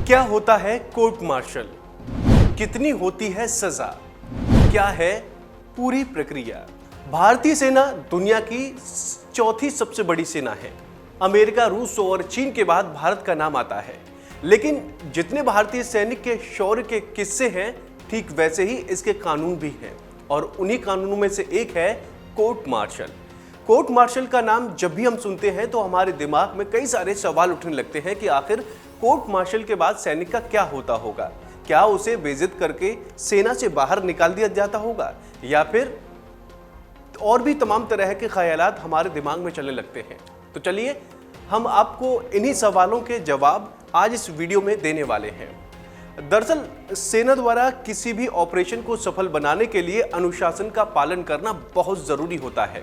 क्या होता है कोर्ट मार्शल, कितनी होती है सजा, क्या है पूरी प्रक्रिया। भारतीय सेना दुनिया की चौथी सबसे बड़ी सेना है। अमेरिका, रूस और चीन के बाद भारत का नाम आता है। लेकिन जितने भारतीय सैनिक के शौर्य के किस्से हैं, ठीक वैसे ही इसके कानून भी हैं, और उन्हीं कानूनों में से एक है कोर्ट मार्शल। कोर्ट मार्शल का नाम जब भी हम सुनते हैं तो हमारे दिमाग में कई सारे सवाल उठने लगते हैं कि आखिर कोर्ट मार्शल के बाद सैनिक का क्या होता होगा। क्या उसे बेइज्जत करके सेना से बाहर निकाल दिया जाता होगा, या फिर और भी तमाम तरह के ख्यालात हमारे दिमाग में चलने लगते हैं। तो चलिए हम आपको इन्हीं सवालों के जवाब आज इस वीडियो में देने वाले हैं। दरअसल सेना द्वारा किसी भी ऑपरेशन को सफल बनाने के लिए अनुशासन का पालन करना बहुत जरूरी होता है।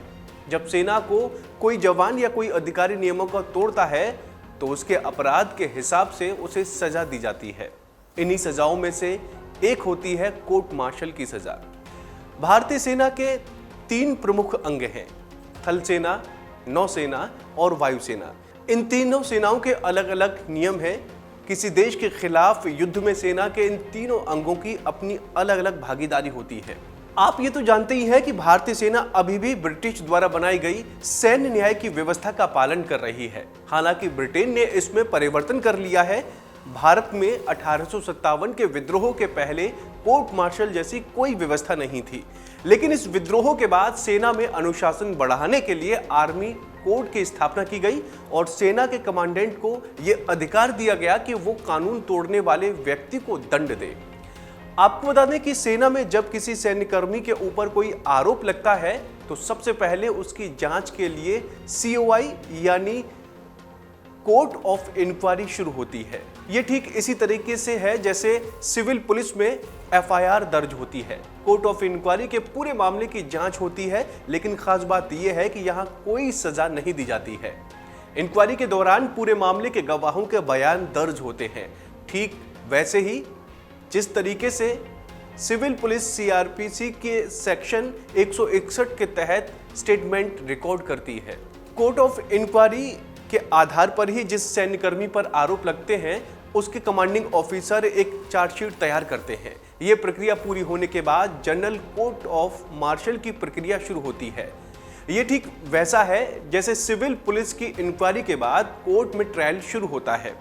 जब सेना को कोई जवान या कोई अधिकारी नियमों को तोड़ता है तो उसके अपराध के हिसाब से उसे सजा दी जाती है। इन्हीं सजाओं में से एक होती है कोर्ट मार्शल की सजा। भारतीय सेना के 3 प्रमुख अंग हैं, थल सेना, नौसेना और वायुसेना। इन तीनों सेनाओं के अलग अलग नियम हैं। किसी देश के खिलाफ युद्ध में सेना के इन तीनों अंगों की अपनी अलग अलग भागीदारी होती है। आप ये तो जानते ही हैं कि भारतीय सेना अभी भी ब्रिटिश द्वारा बनाई गई सैन्य न्याय की व्यवस्था का पालन कर रही है। हालांकि ब्रिटेन ने इसमें परिवर्तन कर लिया है। भारत में 1857 के विद्रोह के पहले कोर्ट मार्शल जैसी कोई व्यवस्था नहीं थी, लेकिन इस विद्रोह के बाद सेना में अनुशासन बढ़ाने के लिए आर्मी कोर्ट की स्थापना की गई और सेना के कमांडेंट को यह अधिकार दिया गया कि वो कानून तोड़ने वाले व्यक्ति को दंड दे। आपको बता दें कि सेना में जब किसी सैन्यकर्मी के ऊपर कोई आरोप लगता है तो सबसे पहले उसकी जांच के लिए COI यानी कोर्ट ऑफ इंक्वायरी शुरू होती है। ये ठीक इसी तरीके से है जैसे सिविल पुलिस में FIR दर्ज होती है। कोर्ट ऑफ इंक्वायरी के पूरे मामले की जांच होती है, लेकिन खास बात यह है कि यहाँ कोई सजा नहीं दी जाती है। इंक्वायरी के दौरान पूरे मामले के गवाहों के बयान दर्ज होते हैं, ठीक वैसे ही जिस तरीके से सिविल पुलिस CRPC के सेक्शन 161 के तहत स्टेटमेंट रिकॉर्ड करती है। कोर्ट ऑफ इंक्वायरी के आधार पर ही जिस सैन्यकर्मी पर आरोप लगते हैं उसके कमांडिंग ऑफिसर एक चार्जशीट तैयार करते हैं। ये प्रक्रिया पूरी होने के बाद जनरल कोर्ट ऑफ मार्शल की प्रक्रिया शुरू होती है। ये ठीक वैसा है जैसे सिविल पुलिस की इंक्वायरी के बाद कोर्ट में ट्रायल शुरू होता है।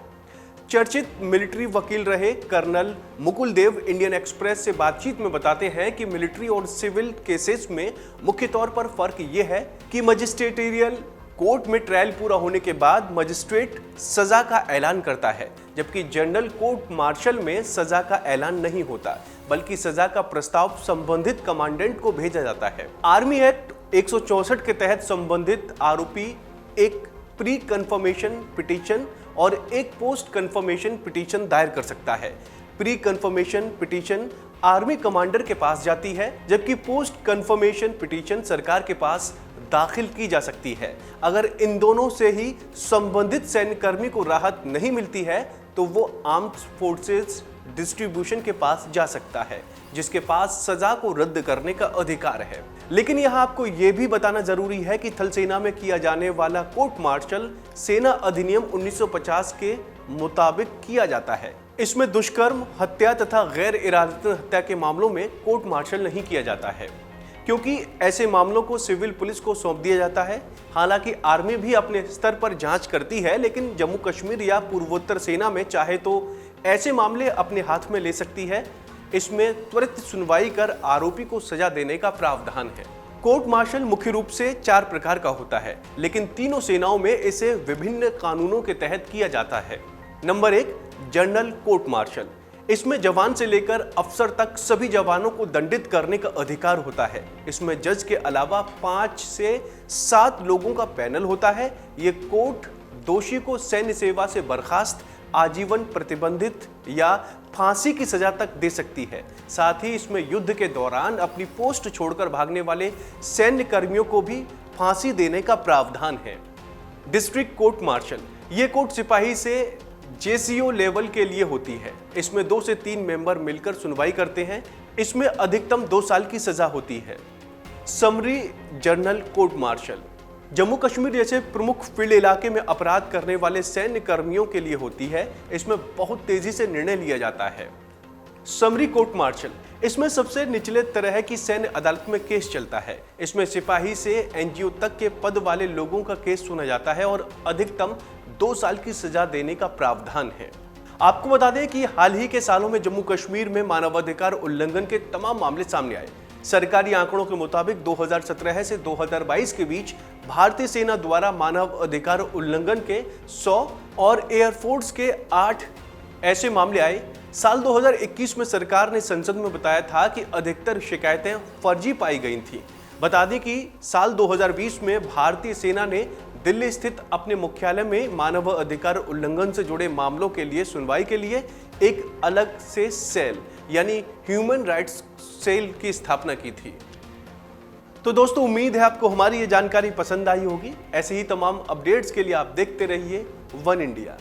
चर्चित मिलिट्री वकील रहे कर्नल मुकुल देव इंडियन एक्सप्रेस से बातचीत में बताते हैं कि मिलिट्री और सिविल केसेस में मुख्य तौर पर फर्क यह है कि मजिस्ट्रेटियल कोर्ट में ट्रायल पूरा होने के बाद मजिस्ट्रेट सजा का ऐलान करता है, जबकि जनरल कोर्ट मार्शल में सजा का ऐलान नहीं होता, बल्कि सजा का प्रस्ताव संबंधित कमांडेंट को भेजा जाता है। आर्मी एक्ट 164 के तहत संबंधित आरोपी एक प्री कन्फर्मेशन पिटीशन और एक पोस्ट कन्फर्मेशन पिटीशन दायर कर सकता है। Pre confirmation petition army commander के पास जाती है, जबकि पोस्ट कन्फर्मेशन पिटीशन सरकार के पास दाखिल की जा सकती है। अगर इन दोनों से ही संबंधित सैन्यकर्मी को राहत नहीं मिलती है तो वो आर्म्ड फोर्सेस डिस्ट्रीब्यूशन के पास जा सकता है, जिसके पास सजा को रद्द करने का अधिकार है। लेकिन यहाँ आपको यह भी बताना जरूरी है कि थल सेना में किया जाने वाला कोर्ट मार्शल सेना अधिनियम 1950 के मुताबिक किया जाता है। इसमें दुष्कर्म, हत्या तथा गैर इरादतन हत्या के मामलों में कोर्ट मार्शल नहीं किया जाता है, क्योंकि ऐसे मामलों को सिविल पुलिस को सौंप दिया जाता है। हालांकि आर्मी भी अपने स्तर पर जांच करती है, लेकिन जम्मू कश्मीर या पूर्वोत्तर सेना में चाहे तो ऐसे मामले अपने हाथ में ले सकती है। इसमें त्वरित सुनवाई कर आरोपी को सजा देने का प्रावधान है। कोर्ट मार्शल मुख्य रूप से 4 प्रकार का होता है, लेकिन तीनों सेनाओं में इसे विभिन्न कानूनों के तहत किया जाता है। Number 1, general court martial. इसमें जवान से लेकर अफसर तक सभी जवानों को दंडित करने का अधिकार होता है। इसमें जज के अलावा 5 से 7 लोगों का पैनल होता है। ये कोर्ट दोषी को सैन्य सेवा से बर्खास्त, आजीवन प्रतिबंधित या फांसी की सजा तक दे सकती है। साथ ही इसमें युद्ध के दौरान अपनी पोस्ट छोड़कर भागने वाले सैन्य कर्मियों को भी फांसी देने का प्रावधान है। डिस्ट्रिक्ट कोर्ट मार्शल, ये कोर्ट सिपाही से JCO लेवल के लिए होती है। इसमें 2 से 3 मेंबर मिलकर सुनवाई करते हैं। इसमें अधिकतम 2 साल की सजा होती है। Summary general court martial, Jammu Kashmir जैसे प्रमुख फील्ड इलाके में अपराध करने वाले सैन्य कर्मियों के लिए होती है। इसमें बहुत तेजी से निर्णय लिया जाता है। समरी कोर्ट मार्शल, इसमें सबसे निचले तरह की सैन्य अदालत में केस चलता है। इसमें सिपाही से एनजीओ तक के पद वाले लोगों का केस सुना जाता है और अधिकतम 2 साल की सजा देने का प्रावधान है। आपको बता दें कि हाल ही के सालों में जम्मू कश्मीर में मानवाधिकार उल्लंघन के तमाम मामले सामने आए। सरकारी आंकड़ों के मुताबिक 2017 से 2022 के बीच भारतीय सेना द्वारा मानव अधिकार उल्लंघन के 100 और एयरफोर्स के 8 ऐसे मामले आए। साल 2021 में सरकार ने संसद में बताया था कि अधिकतर शिकायतें फर्जी पाई गई थीं। बता दें कि साल 2020 में भारतीय सेना ने दिल्ली स्थित अपने मुख्यालय में मानव अधिकार उल्लंघन से जुड़े मामलों के लिए सुनवाई के लिए एक अलग से सेल यानी ह्यूमन राइट्स सेल की स्थापना की थी। तो दोस्तों, उम्मीद है आपको हमारी ये जानकारी पसंद आई होगी। ऐसे ही तमाम अपडेट्स के लिए आप देखते रहिए वन इंडिया।